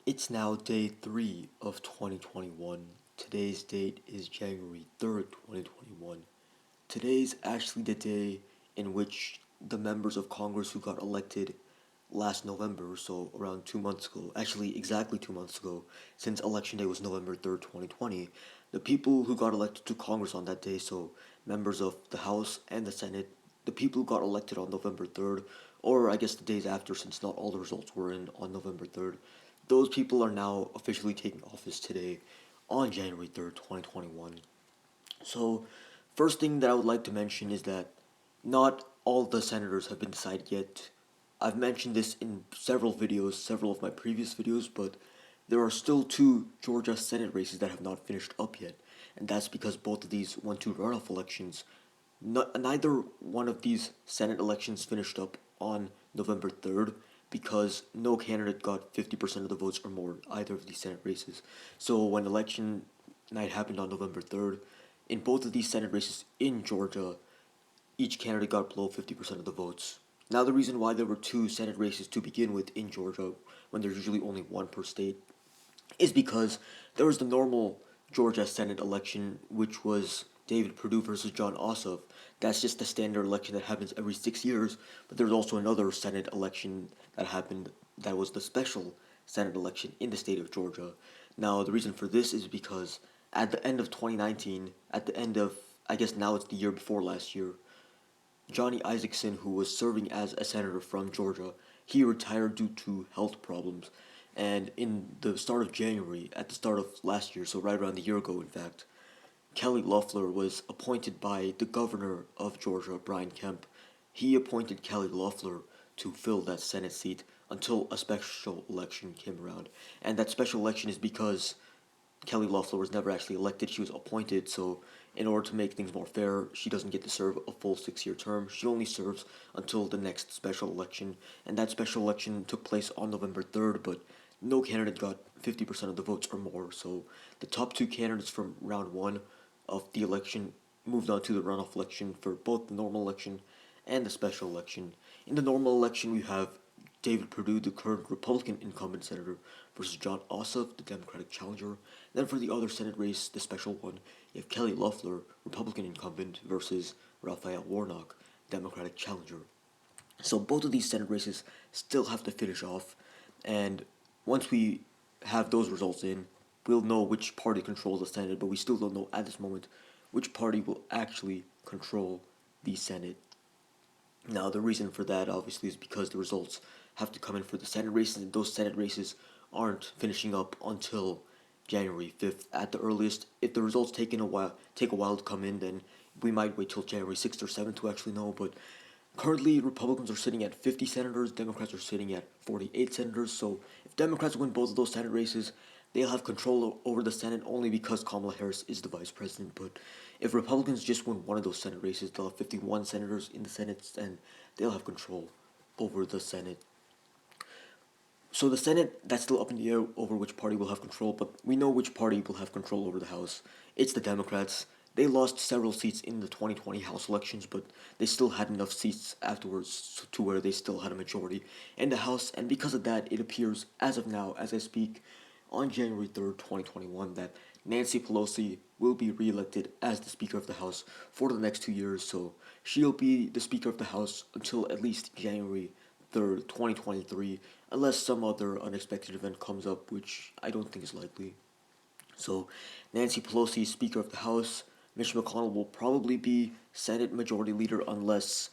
It's now day 3 of 2021. Today's date is January 3rd, 2021. Today's actually the day in which the members of Congress who got elected last November, so around 2 months ago, actually exactly 2 months ago, since election day was November 3rd, 2020, the people who got elected to Congress on that day, so members of the House and the Senate, the people who got elected on November 3rd, or I guess the days after, since not all the results were in on November 3rd, those people are now officially taking office today on January 3rd, 2021. So, first thing that I would like to mention is that not all the senators have been decided yet. I've mentioned this in several videos, several of my previous videos, but there are still two Georgia Senate races that have not finished up yet, and that's because both of these went to runoff elections. Neither one of these Senate elections finished up on November 3rd because no candidate got 50% of the votes or more in either of these Senate races. So when election night happened on November 3rd, in both of these Senate races in Georgia, each candidate got below 50% of the votes. Now, the reason why there were two Senate races to begin with in Georgia, when there's usually only one per state, is because there was the normal Georgia Senate election, which was David Perdue versus Jon Ossoff. That's just the standard election that happens every 6 years, but there's also another Senate election that happened that was the special Senate election in the state of Georgia. Now, the reason for this is because at the end of 2019, at the end of, I guess now it's the year before last year, Johnny Isakson, who was serving as a senator from Georgia, he retired due to health problems. And in the start of January, at the start of last year, so right around a year ago, in fact, Kelly Loeffler was appointed by the governor of Georgia, Brian Kemp. He appointed Kelly Loeffler to fill that Senate seat until a special election came around. And that special election is because Kelly Loeffler was never actually elected. She was appointed, so in order to make things more fair, she doesn't get to serve a full 6 year term. She only serves until the next special election, and that special election took place on November 3rd, but no candidate got 50% of the votes or more. So the top two candidates from round one of the election moved on to the runoff election for both the normal election and the special election. In the normal election, we have David Perdue, the current Republican incumbent senator, versus Jon Ossoff, the Democratic challenger. Then for the other Senate race, the special one, you have Kelly Loeffler, Republican incumbent, versus Raphael Warnock, Democratic challenger. So both of these Senate races still have to finish off, and once we have those results in, we'll know which party controls the Senate, but we still don't know at this moment which party will actually control the Senate. Now, the reason for that obviously is because the results have to come in for the Senate races, and those Senate races aren't finishing up until January 5th at the earliest. If the results take a while to come in, then we might wait till January 6th or 7th to actually know. But currently, Republicans are sitting at 50 senators, Democrats are sitting at 48 senators. So if Democrats win both of those Senate races, they'll have control over the Senate only because Kamala Harris is the vice president. But if Republicans just win one of those Senate races, they'll have 51 senators in the Senate and they'll have control over the Senate. So the Senate, that's still up in the air over which party will have control, but we know which party will have control over the House. It's the Democrats. They lost several seats in the 2020 House elections, but they still had enough seats afterwards to where they still had a majority in the House, and because of that, it appears, as of now, as I speak, on January 3rd, 2021, that Nancy Pelosi will be reelected as the Speaker of the House for the next 2 years, so she'll be the Speaker of the House until at least January 3rd, 2023, unless some other unexpected event comes up, which I don't think is likely. So, Nancy Pelosi is Speaker of the House. Mitch McConnell will probably be Senate Majority Leader unless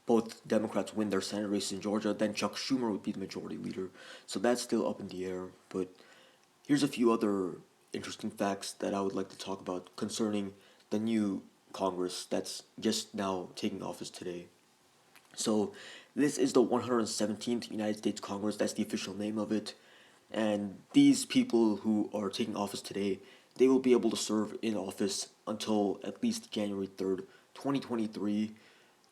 both Democrats win their Senate race in Georgia. Then Chuck Schumer would be the Majority Leader. So that's still up in the air. But here's a few other interesting facts that I would like to talk about concerning the new Congress that's just now taking office today. So, this is the 117th United States Congress, that's the official name of it. And these people who are taking office today, they will be able to serve in office until at least January 3rd, 2023.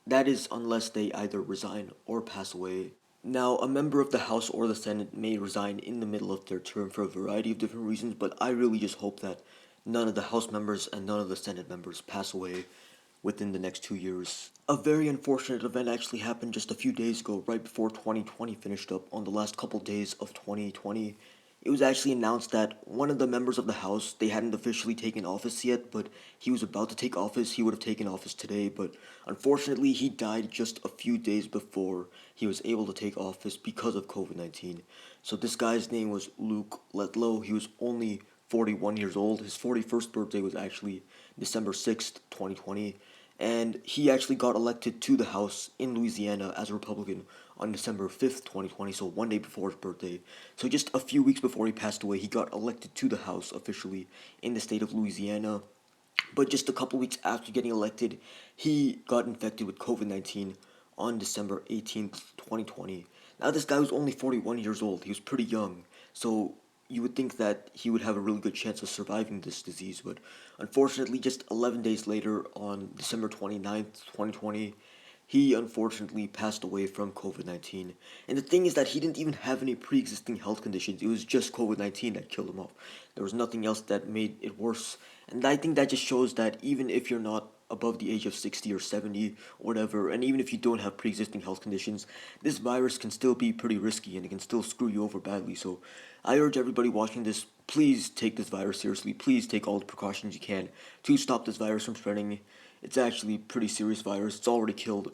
That is, unless they either resign or pass away. Now, a member of the House or the Senate may resign in the middle of their term for a variety of different reasons, but I really just hope that none of the House members and none of the Senate members pass away within the next 2 years. A very unfortunate event actually happened just a few days ago, right before 2020 finished up, on the last couple days of 2020. it was actually announced that one of the members of the House, they hadn't officially taken office yet, but he was about to take office. He would have taken office today, but unfortunately, he died just a few days before he was able to take office because of COVID 19. So this guy's name was Luke Letlow. He was only 41 years old. His 41st birthday was actually December 6th, 2020. And he actually got elected to the House in Louisiana as a Republican on December 5th, 2020, so one day before his birthday. So just a few weeks before he passed away, he got elected to the House officially in the state of Louisiana. But just a couple weeks after getting elected, he got infected with COVID 19 on December 18th, 2020. Now, this guy was only 41 years old. He was pretty young. So you would think that he would have a really good chance of surviving this disease. But unfortunately, just 11 days later, on December 29th, 2020, he unfortunately passed away from COVID 19. And the thing is that he didn't even have any pre existing health conditions. It was just COVID 19 that killed him off. There was nothing else that made it worse. And I think that just shows that even if you're not above the age of 60 or 70 or whatever, and even if you don't have pre existing health conditions, this virus can still be pretty risky and it can still screw you over badly. So I urge everybody watching this, please take this virus seriously. Please take all the precautions you can to stop this virus from spreading. It's actually a pretty serious virus. It's already killed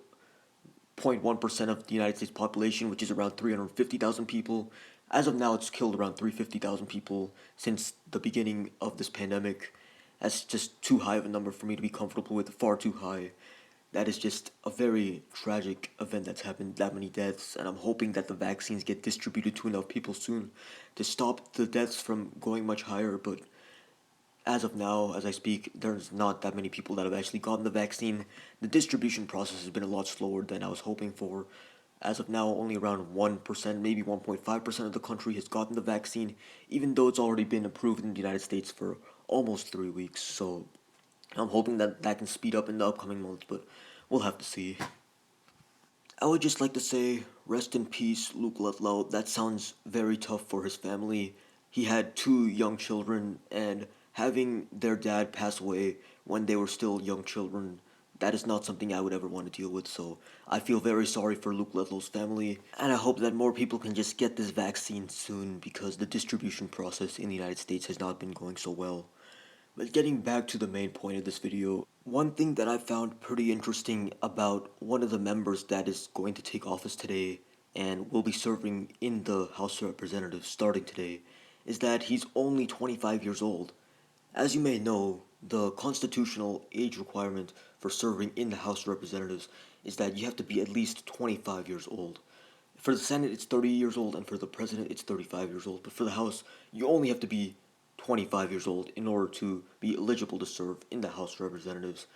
0.1% of the United States population, which is around 350,000 people. As of now, it's killed around 350,000 people since the beginning of this pandemic. That's just too high of a number for me to be comfortable with, far too high. That is just a very tragic event that's happened, that many deaths, and I'm hoping that the vaccines get distributed to enough people soon to stop the deaths from going much higher, but as of now, as I speak, there's not that many people that have actually gotten the vaccine. The distribution process has been a lot slower than I was hoping for. As of now, only around 1%, maybe 1.5% of the country has gotten the vaccine, even though it's already been approved in the United States for almost 3 weeks. So I'm hoping that that can speed up in the upcoming months, but we'll have to see. I would just like to say, rest in peace, Luke Letlow. That sounds very tough for his family. He had two young children, and having their dad pass away when they were still young children, that is not something I would ever want to deal with. So I feel very sorry for Luke Letlow's family, and I hope that more people can just get this vaccine soon because the distribution process in the United States has not been going so well. But getting back to the main point of this video, one thing that I found pretty interesting about one of the members that is going to take office today and will be serving in the House of Representatives starting today is that he's only 25 years old. As you may know, the constitutional age requirement for serving in the House of Representatives is that you have to be at least 25 years old. For the Senate, it's 30 years old, and for the President, it's 35 years old. But for the House, you only have to be 25 years old in order to be eligible to serve in the House of Representatives.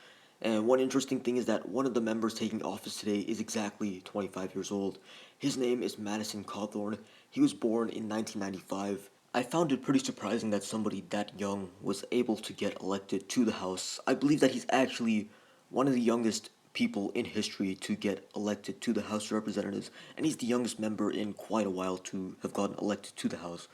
And one interesting thing is that one of the members taking office today is exactly 25 years old. His name is Madison Cawthorn. He was born in 1995. I found it pretty surprising that somebody that young was able to get elected to the House. I believe that he's actually one of the youngest people in history to get elected to the House of Representatives, and he's the youngest member in quite a while to have gotten elected to the House.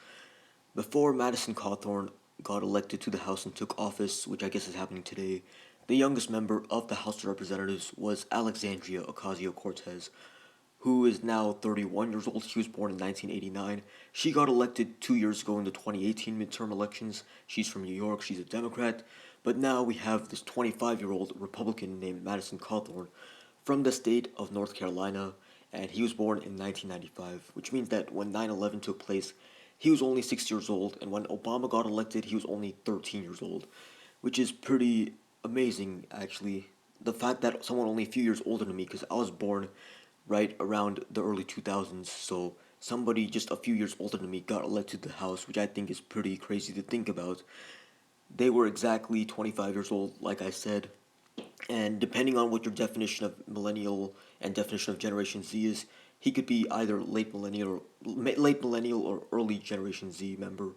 Before Madison Cawthorn got elected to the House and took office, which I guess is happening today, the youngest member of the House of Representatives was Alexandria Ocasio Cortez, who is now 31 years old. She was born in 1989. She got elected 2 years ago in the 2018 midterm elections. She's from New York. She's a Democrat. But now we have this 25-year-old Republican named Madison Cawthorn from the state of North Carolina, and he was born in 1995, which means that when 9/11 took place, he was only 6 years old, and when Obama got elected, he was only 13 years old, which is pretty amazing, actually. The fact that someone only a few years older than me, because I was born right around the early 2000s, so somebody just a few years older than me got elected to the House, which I think is pretty crazy to think about. They were exactly 25 years old, like I said, and depending on what your definition of millennial and definition of Generation Z is, he could be either late millennial or early Generation Z member,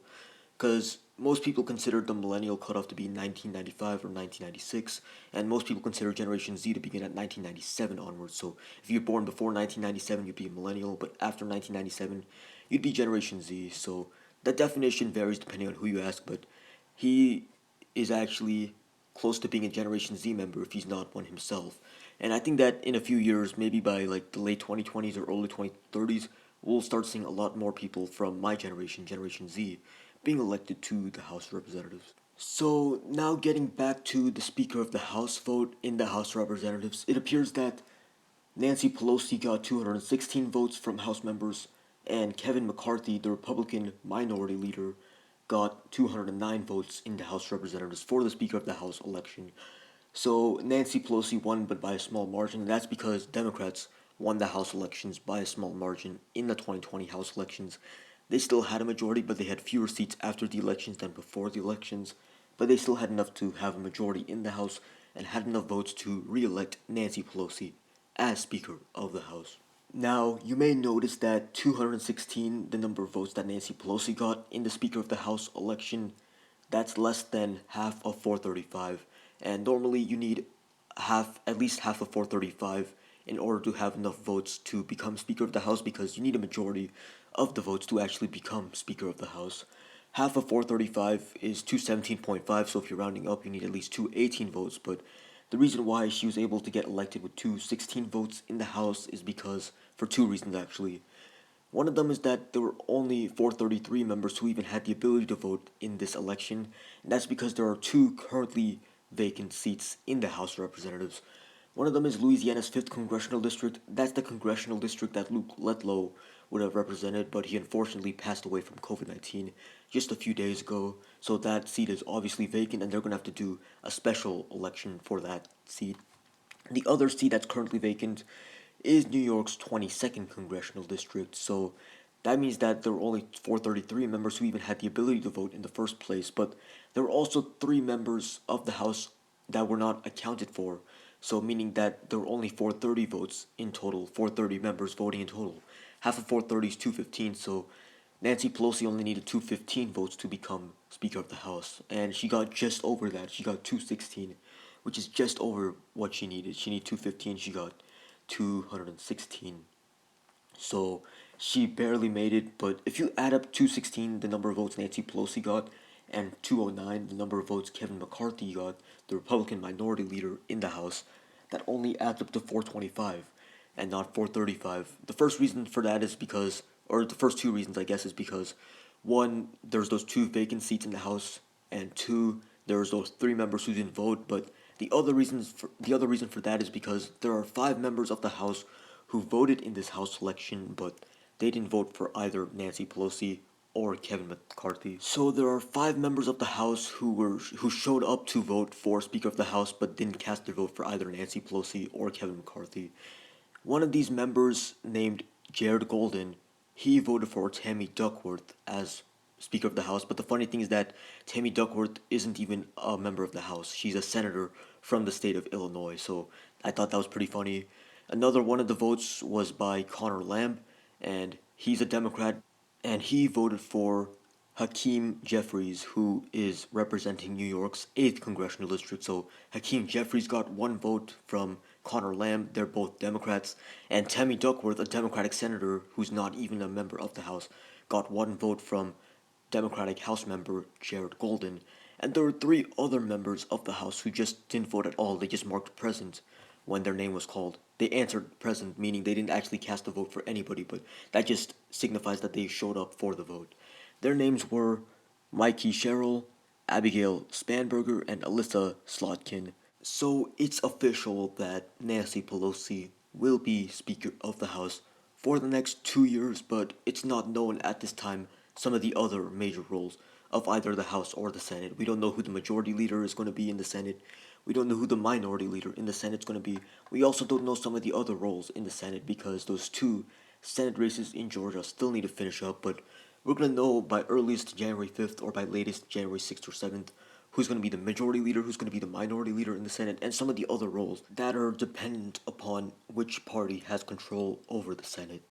because most people consider the millennial cutoff to be 1995 or 1996, and most people consider Generation Z to begin at 1997 onwards. So if you're born before 1997, you'd be a millennial, but after 1997, you'd be Generation Z. So that definition varies depending on who you ask, but he is actually close to being a Generation Z member if he's not one himself. And I think that in a few years, maybe by like the late 2020s or early 2030s, we'll start seeing a lot more people from my generation, Generation Z, being elected to the House of Representatives. So, now getting back to the Speaker of the House vote in the House of Representatives, it appears that Nancy Pelosi got 216 votes from House members, and Kevin McCarthy, the Republican minority leader, got 209 votes in the House of Representatives for the Speaker of the House election. So Nancy Pelosi won, but by a small margin, and that's because Democrats won the House elections by a small margin in the 2020 House elections. They still had a majority, but they had fewer seats after the elections than before the elections. But they still had enough to have a majority in the House and had enough votes to re-elect Nancy Pelosi as Speaker of the House. Now, you may notice that 216, the number of votes that Nancy Pelosi got in the Speaker of the House election, that's less than half of 435. And normally you need at least half of 435 in order to have enough votes to become Speaker of the House, because you need a majority of the votes to actually become Speaker of the House. Half of 435 is 217.5, so if you're rounding up, you need at least 218 votes. But the reason why she was able to get elected with 216 votes in the House is because, for two reasons actually. One of them is that there were only 433 members who even had the ability to vote in this election, and that's because there are two currently vacant seats in the House of Representatives. One of them is Louisiana's 5th Congressional District. That's the congressional district that Luke Letlow would have represented, but he unfortunately passed away from COVID-19 just a few days ago. So that seat is obviously vacant, and they're going to have to do a special election for that seat. The other seat that's currently vacant is New York's 22nd Congressional District, so that means that there were only 433 members who even had the ability to vote in the first place, but there were also three members of the House that were not accounted for, so meaning that there were only 430 votes in total, 430 members voting in total. Half of 430 is 215, so Nancy Pelosi only needed 215 votes to become Speaker of the House, and she got just over that. She got 216, which is just over what she needed. She needed 215, she got 216. So she barely made it, but if you add up 216, the number of votes Nancy Pelosi got, and 209, the number of votes Kevin McCarthy got, the Republican minority leader in the House, that only adds up to 425 and not 435. The first reason for that is because, or the first two reasons, I guess, is because one, there's those two vacant seats in the House, and two, there's those three members who didn't vote. But the other reason for that is because there are five members of the House who voted in this House election, but they didn't vote for either Nancy Pelosi or Kevin McCarthy. So there are five members of the House who showed up to vote for Speaker of the House, but didn't cast their vote for either Nancy Pelosi or Kevin McCarthy. One of these members, named Jared Golden, he voted for Tammy Duckworth as Speaker of the House. But the funny thing is that Tammy Duckworth isn't even a member of the House. She's a senator from the state of Illinois. So I thought that was pretty funny. Another one of the votes was by Connor Lamb, and he's a Democrat, and he voted for Hakeem Jeffries, who is representing New York's 8th congressional district. So Hakeem Jeffries got one vote from Connor Lamb. They're both Democrats. And Tammy Duckworth, a Democratic senator who's not even a member of the House, got one vote from Democratic House member Jared Golden. And there were three other members of the House who just didn't vote at all. They just marked present when their name was called. They answered present, meaning they didn't actually cast a vote for anybody, but that just signifies that they showed up for the vote. Their names were Mikey Sherrill, Abigail Spanberger, and Alyssa Slotkin. So it's official that Nancy Pelosi will be Speaker of the House for the next 2 years, but it's not known at this time some of the other major roles of either the House or the Senate. We don't know who the majority leader is going to be in the Senate. We don't know who the minority leader in the Senate is going to be. We also don't know some of the other roles in the Senate because those two Senate races in Georgia still need to finish up, but we're going to know by earliest January 5th or by latest January 6th or 7th who's going to be the majority leader, who's going to be the minority leader in the Senate, and some of the other roles that are dependent upon which party has control over the Senate.